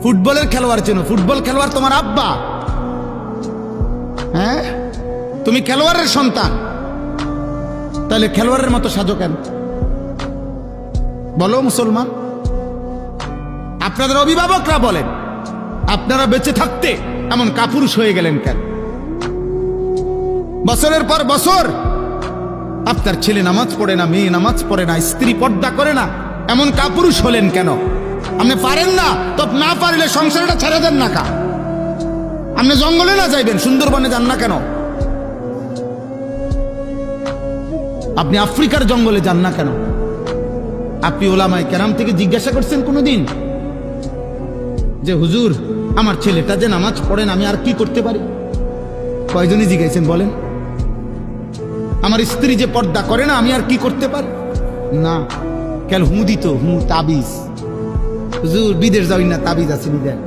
ফুটবলের খেলোয়াড় চেনো, ফুটবল খেলোয়াড় তোমার আব্বা। হ্যাঁ, তুমি খেলোয়াড়ের সন্তান, তাহলে খেলোয়াড়ের মতো সাজো কেন বলো মুসলমান? আপনাদের অভিভাবকরা বলেন, আপনারা বেঁচে থাকতে এমন কাপুরুষ হয়ে গেলেন কেন? বছরের পর বছর আপনার ছেলে নামাজ পড়ে না, মেয়ে নামাজ পড়ে না, স্ত্রী পর্দা করে না, এমন কাপুরুষ হলেন কেন? আপনি পারেন না তো না পারলে সংসারটা ছেড়ে দেন না কা? আপনি জঙ্গলে না যাইবেন, সুন্দরবনে যান না কেন? আপনি আফ্রিকার জঙ্গলে যান না কেন? আপনি ওলামায়ে কেরাম থেকে জিজ্ঞাসা করছেন কোনোদিন যে হুজুর আমার ছেলেটা যে নামাজ পড়েন আমি আর কি করতে পারি? কয়জনই জিজ্ঞাসেন বলেন? আমার স্ত্রী যে পর্দা করে না আমি আর কি করতে পারি? না, কেন হু দিত, হু তাবিজ, হুজুর বিদেশ যাই না, তাবিজ আছে নিদেন।